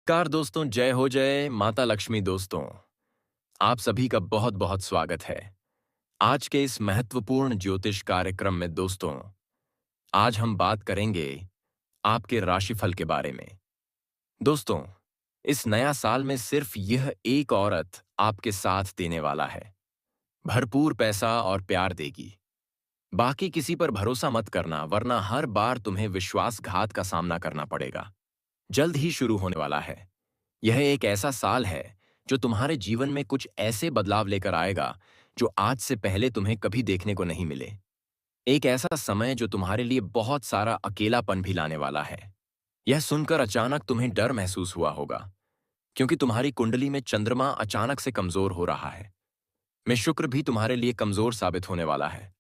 Car दोस्तों, जय हो जय माता लक्ष्मी दोस्तों। आप सभी का बहुत बहुत स्वागत है आज के इस महत्वपूर्ण ज्योतिष कार्यक्रम में। दोस्तों, आज हम बात करेंगे आपके राशिफल के बारे में। दोस्तों, इस नया साल में सिर्फ यह एक औरत आपके साथ देने वाला है। भरपूर पैसा और प्यार देगी। बाकी किसी पर भरोसा मत करना, वरना हर बार तुम्हें विश्वासघात का सामना करना पड़ेगा। जल्द ही शुरू होने वाला है। यह एक ऐसा साल है जो तुम्हारे जीवन में कुछ ऐसे बदलाव लेकर आएगा जो आज से पहले तुम्हें कभी देखने को नहीं मिले। एक ऐसा समय जो तुम्हारे लिए बहुत सारा अकेलापन भी लाने वाला है। यह सुनकर अचानक तुम्हें डर महसूस हुआ होगा, क्योंकि तुम्हारी कुंडली में चंद्रमा अचानक से कमजोर हो रहा है। में शुक्र भी तुम्हारे लिए कमजोर साबित होने वाला है,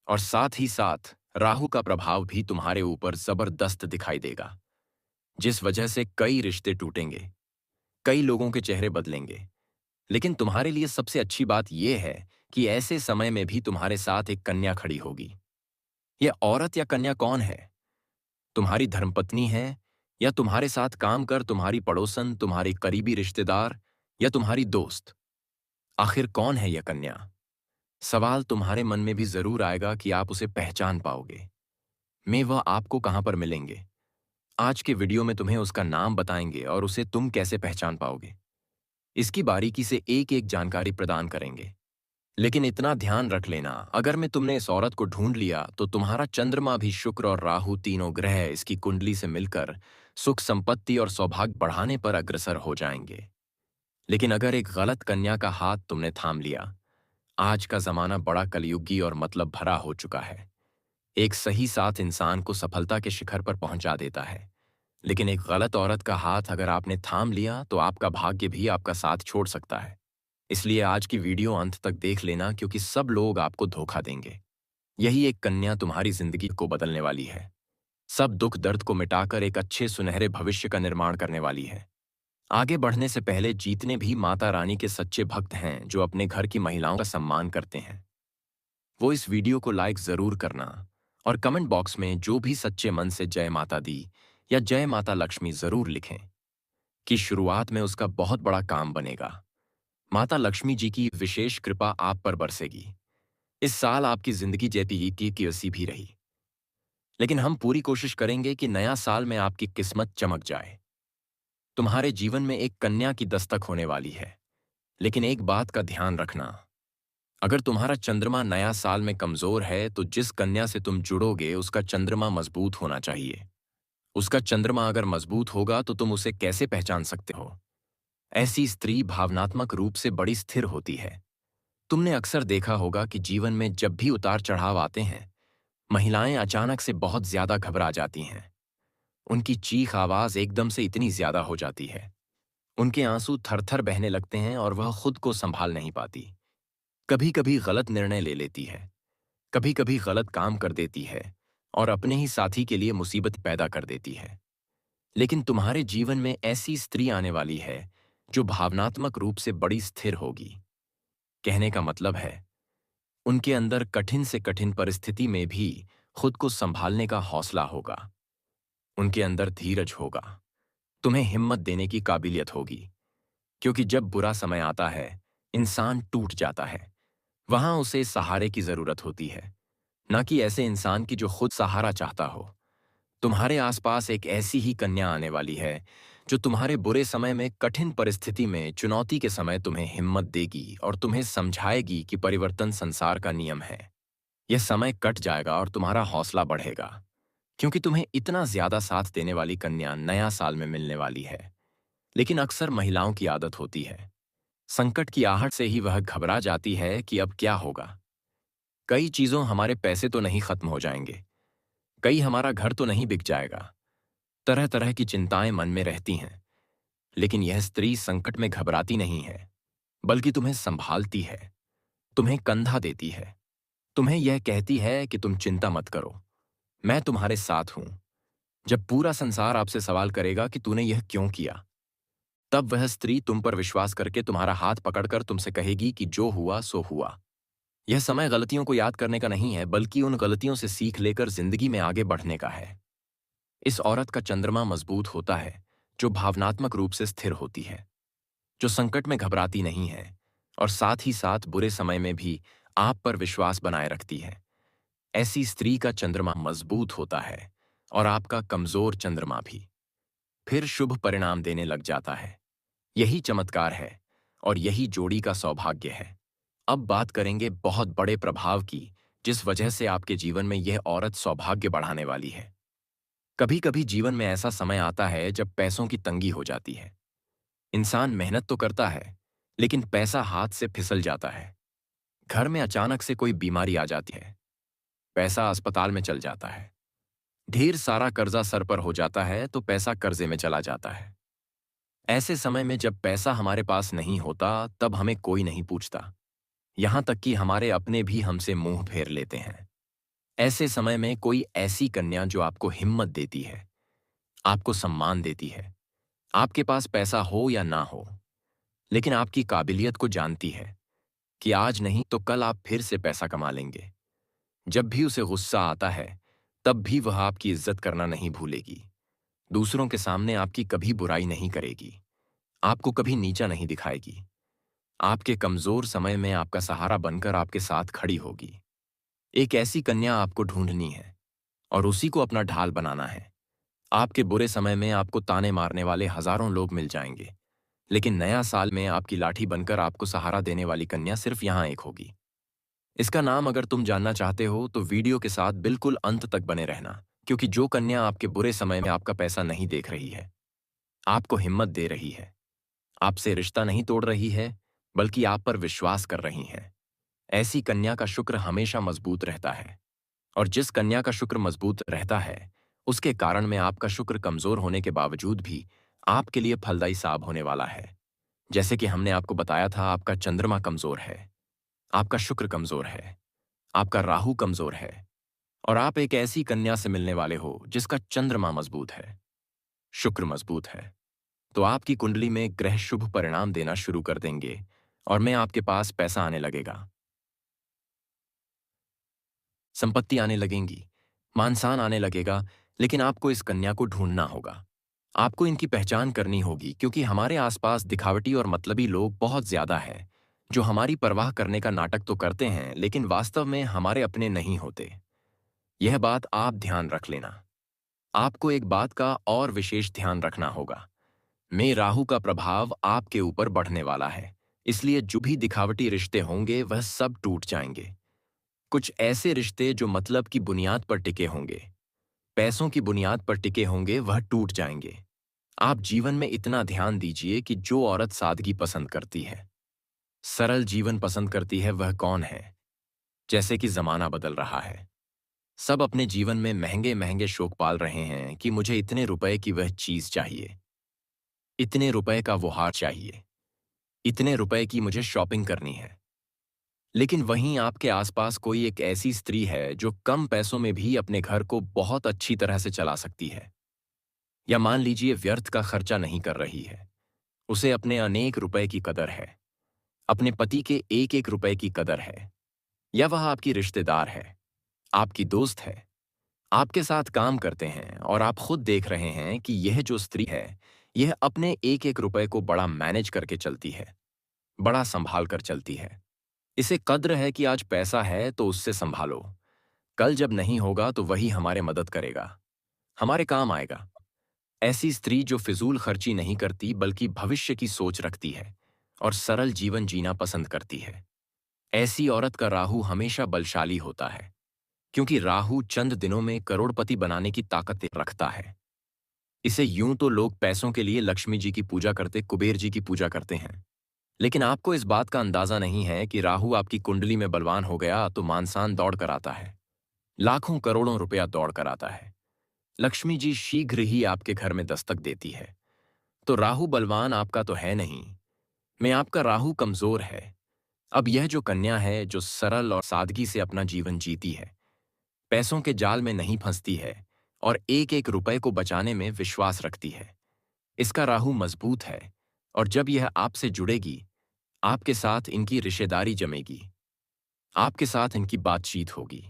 और साथ ही साथ राहु का प्रभाव भी तुम्हारे ऊपर जबरदस्त दिखाई देगा, जिस वजह से कई रिश्ते टूटेंगे, कई लोगों के चेहरे बदलेंगे। लेकिन तुम्हारे लिए सबसे अच्छी बात यह है कि ऐसे समय में भी तुम्हारे साथ एक कन्या खड़ी होगी। यह औरत या कन्या कौन है? तुम्हारी धर्मपत्नी है, या तुम्हारे साथ काम कर तुम्हारी पड़ोसन, तुम्हारी करीबी रिश्तेदार, या तुम्हारी दोस्त? आखिर कौन है यह कन्या? सवाल तुम्हारे मन में भी जरूर आएगा कि आप उसे पहचान पाओगे। मैं वह आपको कहां पर मिलेंगे? आज के वीडियो में तुम्हें उसका नाम बताएंगे और उसे तुम कैसे पहचान पाओगे, इसकी बारीकी से एक एक जानकारी प्रदान करेंगे। लेकिन इतना ध्यान रख लेना, अगर मैं तुमने इस औरत को ढूंढ लिया तो तुम्हारा चंद्रमा भी, शुक्र और राहु तीनों ग्रह इसकी कुंडली से मिलकर सुख, संपत्ति और सौभाग्य बढ़ाने पर अग्रसर हो जाएंगे। लेकिन अगर एक गलत कन्या का हाथ तुमने थाम लिया, आज का जमाना बड़ा कलयुगी और मतलब भरा हो चुका है। एक सही साथ इंसान को सफलता के शिखर पर पहुंचा देता है, लेकिन एक गलत औरत का हाथ अगर आपने थाम लिया तो आपका भाग्य भी आपका साथ छोड़ सकता है। इसलिए आज की वीडियो अंत तक देख लेना, क्योंकि सब लोग आपको धोखा देंगे। यही एक कन्या तुम्हारी जिंदगी को बदलने वाली है। सब दुख दर्द को मिटाकर एक अच्छे सुनहरे भविष्य का निर्माण करने वाली है। आगे बढ़ने से पहले, जीतने भी माता रानी के सच्चे भक्त हैं जो अपने घर की महिलाओं का सम्मान करते हैं, वो इस वीडियो को लाइक जरूर करना और कमेंट बॉक्स में जो भी सच्चे मन से जय माता दी या जय माता लक्ष्मी जरूर लिखें, कि शुरुआत में उसका बहुत बड़ा काम बनेगा। माता लक्ष्मी जी की विशेष कृपा आप पर बरसेगी। इस साल आपकी जिंदगी जैसी ही की वैसी भी रही, लेकिन हम पूरी कोशिश करेंगे कि नया साल में आपकी किस्मत चमक जाए। तुम्हारे जीवन में एक कन्या की दस्तक होने वाली है। लेकिन एक बात का ध्यान रखना, अगर तुम्हारा चंद्रमा नया साल में कमजोर है तो जिस कन्या से तुम जुड़ोगे उसका चंद्रमा मजबूत होना चाहिए। उसका चंद्रमा अगर मजबूत होगा तो तुम उसे कैसे पहचान सकते हो? ऐसी स्त्री भावनात्मक रूप से बड़ी स्थिर होती है। तुमने अक्सर देखा होगा कि जीवन में जब भी उतार चढ़ाव आते हैं, महिलाएं अचानक से बहुत ज्यादा घबरा जाती हैं। उनकी चीख आवाज एकदम से इतनी ज्यादा हो जाती है, उनके आंसू थरथर बहने लगते हैं और वह खुद को संभाल नहीं पाती। कभी कभी गलत निर्णय ले लेती है, कभी कभी गलत काम कर देती है और अपने ही साथी के लिए मुसीबत पैदा कर देती है। लेकिन तुम्हारे जीवन में ऐसी स्त्री आने वाली है जो भावनात्मक रूप से बड़ी स्थिर होगी। कहने का मतलब है, उनके अंदर कठिन से कठिन परिस्थिति में भी खुद को संभालने का हौसला होगा। उनके अंदर धीरज होगा, तुम्हें हिम्मत देने की काबिलियत होगी। क्योंकि जब बुरा समय आता है, इंसान टूट जाता है, वहां उसे सहारे की जरूरत होती है, न कि ऐसे इंसान की जो खुद सहारा चाहता हो। तुम्हारे आसपास एक ऐसी ही कन्या आने वाली है जो तुम्हारे बुरे समय में, कठिन परिस्थिति में, चुनौती के समय तुम्हें हिम्मत देगी और तुम्हें समझाएगी कि परिवर्तन संसार का नियम है। यह समय कट जाएगा और तुम्हारा हौसला बढ़ेगा, क्योंकि तुम्हें इतना ज्यादा साथ देने वाली कन्या नया साल में मिलने वाली है। लेकिन अक्सर महिलाओं की आदत होती है, संकट की आहट से ही वह घबरा जाती है कि अब क्या होगा। कई चीजों, हमारे पैसे तो नहीं खत्म हो जाएंगे, कई हमारा घर तो नहीं बिक जाएगा। तरह तरह की चिंताएं मन में रहती हैं। लेकिन यह स्त्री संकट में घबराती नहीं है, बल्कि तुम्हें संभालती है, तुम्हें कंधा देती है, तुम्हें यह कहती है कि तुम चिंता मत करो, मैं तुम्हारे साथ हूं। जब पूरा संसार आपसे सवाल करेगा कि तूने यह क्यों किया, तब वह स्त्री तुम पर विश्वास करके तुम्हारा हाथ पकड़कर तुमसे कहेगी कि जो हुआ सो हुआ। यह समय गलतियों को याद करने का नहीं है, बल्कि उन गलतियों से सीख लेकर जिंदगी में आगे बढ़ने का है। इस औरत का चंद्रमा मजबूत होता है जो भावनात्मक रूप से स्थिर होती है, जो संकट में घबराती नहीं है और साथ ही साथ बुरे समय में भी आप पर विश्वास बनाए रखती है। ऐसी स्त्री का चंद्रमा मजबूत होता है और आपका कमजोर चंद्रमा भी फिर शुभ परिणाम देने लग जाता है। यही चमत्कार है और यही जोड़ी का सौभाग्य है। अब बात करेंगे बहुत बड़े प्रभाव की, जिस वजह से आपके जीवन में यह औरत सौभाग्य बढ़ाने वाली है। कभी कभी जीवन में ऐसा समय आता है जब पैसों की तंगी हो जाती है। इंसान मेहनत तो करता है, लेकिन पैसा हाथ से फिसल जाता है। घर में अचानक से कोई बीमारी आ जाती है, पैसा अस्पताल में चल जाता है। ढेर सारा कर्जा सर पर हो जाता है तो पैसा कर्जे में चला जाता है। ऐसे समय में जब पैसा हमारे पास नहीं होता, तब हमें कोई नहीं पूछता। यहां तक कि हमारे अपने भी हमसे मुंह फेर लेते हैं। ऐसे समय में कोई ऐसी कन्या जो आपको हिम्मत देती है, आपको सम्मान देती है, आपके पास पैसा हो या ना हो, लेकिन आपकी काबिलियत को जानती है कि आज नहीं तो कल आप फिर से पैसा कमा लेंगे। जब भी उसे गुस्सा आता है, तब भी वह आपकी इज्जत करना नहीं भूलेगी। दूसरों के सामने आपकी कभी बुराई नहीं करेगी, आपको कभी नीचा नहीं दिखाएगी। आपके कमजोर समय में आपका सहारा बनकर आपके साथ खड़ी होगी। एक ऐसी कन्या आपको ढूंढनी है और उसी को अपना ढाल बनाना है। आपके बुरे समय में आपको ताने मारने वाले हजारों लोग मिल जाएंगे, लेकिन नया साल में आपकी लाठी बनकर आपको सहारा देने वाली कन्या सिर्फ यहां एक होगी। इसका नाम अगर तुम जानना चाहते हो तो वीडियो के साथ बिल्कुल अंत तक बने रहना, क्योंकि जो कन्या आपके बुरे समय में आपका पैसा नहीं देख रही है, आपको हिम्मत दे रही है, आपसे रिश्ता नहीं तोड़ रही है, बल्कि आप पर विश्वास कर रही है, ऐसी कन्या का शुक्र हमेशा मजबूत रहता है। और जिस कन्या का शुक्र मजबूत रहता है, उसके कारण में आपका शुक्र कमजोर होने के बावजूद भी आपके लिए फलदायी साब होने वाला है। जैसे कि हमने आपको बताया था, आपका चंद्रमा कमजोर है, आपका शुक्र कमजोर है, आपका राहु कमजोर है, और आप एक ऐसी कन्या से मिलने वाले हो जिसका चंद्रमा मजबूत है, शुक्र मजबूत है। तो आपकी कुंडली में ग्रह शुभ परिणाम देना शुरू कर देंगे और मैं आपके पास पैसा आने लगेगा, संपत्ति आने लगेंगी, मानसान आने लगेगा। लेकिन आपको इस कन्या को ढूंढना होगा। आपको इनकी पहचान करनी होगी, क्योंकि हमारे आसपास दिखावटी और मतलबी लोग बहुत ज्यादा हैं, जो हमारी परवाह करने का नाटक तो करते हैं, लेकिन वास्तव में हमारे अपने नहीं होते। यह बात आप ध्यान रख लेना। आपको एक बात का और विशेष ध्यान रखना होगा। मैं राहु का प्रभाव आपके ऊपर बढ़ने वाला है, इसलिए जो भी दिखावटी रिश्ते होंगे वह सब टूट जाएंगे। कुछ ऐसे रिश्ते जो मतलब की बुनियाद पर टिके होंगे, पैसों की बुनियाद पर टिके होंगे, वह टूट जाएंगे। आप जीवन में इतना ध्यान दीजिए कि जो औरत सादगी पसंद करती है, सरल जीवन पसंद करती है, वह कौन है। जैसे कि जमाना बदल रहा है, सब अपने जीवन में महंगे महंगे शौक पाल रहे हैं कि मुझे इतने रुपए की वह चीज चाहिए, इतने रुपए का वो हार चाहिए, इतने रुपए की मुझे शॉपिंग करनी है। लेकिन वहीं आपके आसपास कोई एक ऐसी स्त्री है जो कम पैसों में भी अपने घर को बहुत अच्छी तरह से चला सकती है, या मान लीजिए व्यर्थ का खर्चा नहीं कर रही है। उसे अपने अनेक रुपए की कदर है, अपने पति के एक एक रुपए की कदर है, या वह आपकी रिश्तेदार है, आपकी दोस्त है, आपके साथ काम करते हैं, और आप खुद देख रहे हैं कि यह जो स्त्री है, यह अपने एक एक रुपए को बड़ा मैनेज करके चलती है, बड़ा संभाल कर चलती है। इसे कद्र है कि आज पैसा है तो उससे संभालो, कल जब नहीं होगा तो वही हमारे मदद करेगा, हमारे काम आएगा। ऐसी स्त्री जो फिजूल खर्ची नहीं करती बल्कि भविष्य की सोच रखती है और सरल जीवन जीना पसंद करती है, ऐसी औरत का राहु हमेशा बलशाली होता है, क्योंकि राहु चंद दिनों में करोड़पति बनाने की ताकत रखता है। इसे यूं तो लोग पैसों के लिए लक्ष्मी जी की पूजा करते, कुबेर जी की पूजा करते हैं, लेकिन आपको इस बात का अंदाजा नहीं है कि राहु आपकी कुंडली में बलवान हो गया तो मानसान दौड़ कर आता है, लाखों करोड़ों रुपया दौड़ कर आता है। लक्ष्मी जी शीघ्र ही आपके घर में दस्तक देती है। तो राहु बलवान आपका तो है नहीं, मैं आपका राहु कमजोर है। अब यह जो कन्या है, जो सरल और सादगी से अपना जीवन जीती है, पैसों के जाल में नहीं फंसती है और एक एक रुपए को बचाने में विश्वास रखती है, इसका राहु मजबूत है। और जब यह आपसे जुड़ेगी, आपके साथ इनकी रिश्तेदारी जमेगी, आपके साथ इनकी बातचीत होगी,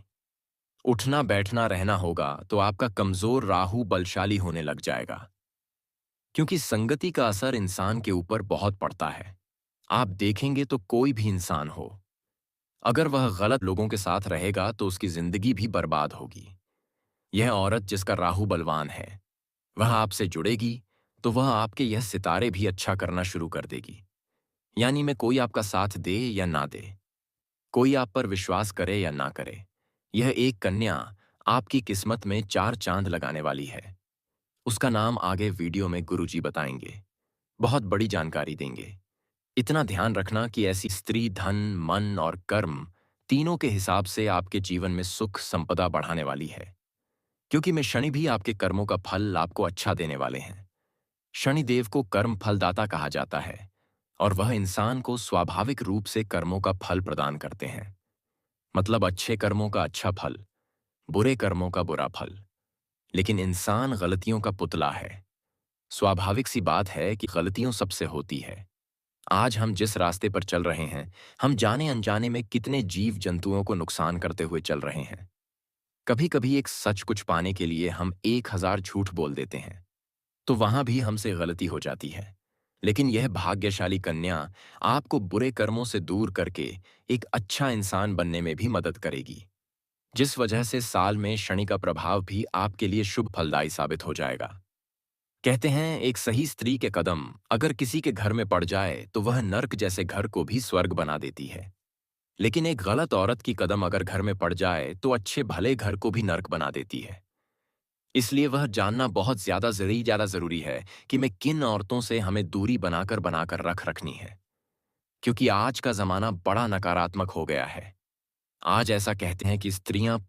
उठना बैठना रहना होगा, तो आपका कमजोर राहु बलशाली होने लग जाएगा। क्योंकि संगति का असर इंसान के ऊपर बहुत पड़ता है। आप देखेंगे तो कोई भी इंसान हो, अगर वह गलत लोगों के साथ रहेगा तो उसकी जिंदगी भी बर्बाद होगी। यह औरत जिसका राहु बलवान है, वह आपसे जुड़ेगी तो वह आपके यह सितारे भी अच्छा करना शुरू कर देगी। यानी में कोई आपका साथ दे या ना दे, कोई आप पर विश्वास करे या ना करे, यह एक कन्या आपकी किस्मत में चार चांद लगाने वाली है। उसका नाम आगे वीडियो में गुरुजी बताएंगे, बहुत बड़ी जानकारी देंगे। इतना ध्यान रखना कि ऐसी स्त्री धन, मन और कर्म तीनों के हिसाब से आपके जीवन में सुख संपदा बढ़ाने वाली है। क्योंकि मैं शनि भी आपके कर्मों का फल आपको अच्छा देने वाले हैं। शनि देव को कर्म फलदाता कहा जाता है और वह इंसान को स्वाभाविक रूप से कर्मों का फल प्रदान करते हैं। मतलब अच्छे कर्मों का अच्छा फल, बुरे कर्मों का बुरा फल। लेकिन इंसान गलतियों का पुतला है। स्वाभाविक सी बात है कि गलतियों सबसे होती है। आज हम जिस रास्ते पर चल रहे हैं, हम जाने अनजाने में कितने जीव जंतुओं को नुकसान करते हुए चल रहे हैं। कभी कभी एक सच कुछ पाने के लिए हम 1000 झूठ बोल देते हैं, तो वहां भी हमसे गलती हो जाती है। लेकिन यह भाग्यशाली कन्या आपको बुरे कर्मों से दूर करके एक अच्छा इंसान बनने में भी मदद करेगी, जिस वजह से साल में शनि का प्रभाव भी आपके लिए शुभ फलदायी साबित हो जाएगा। कहते हैं एक सही स्त्री के कदम अगर किसी के घर में पड़ जाए तो वह नर्क जैसे घर को भी स्वर्ग बना देती है। लेकिन एक गलत औरत की कदम अगर घर में पड़ जाए तो अच्छे भले घर को भी नर्क बना देती है। इसलिए वह जानना बहुत ज्यादा जरूरी है कि मैं किन औरतों से हमें दूरी बनाकर बनाकर रखनी है। क्योंकि आज का जमाना बड़ा नकारात्मक हो गया है। आज ऐसा कहते हैं कि स्त्रियां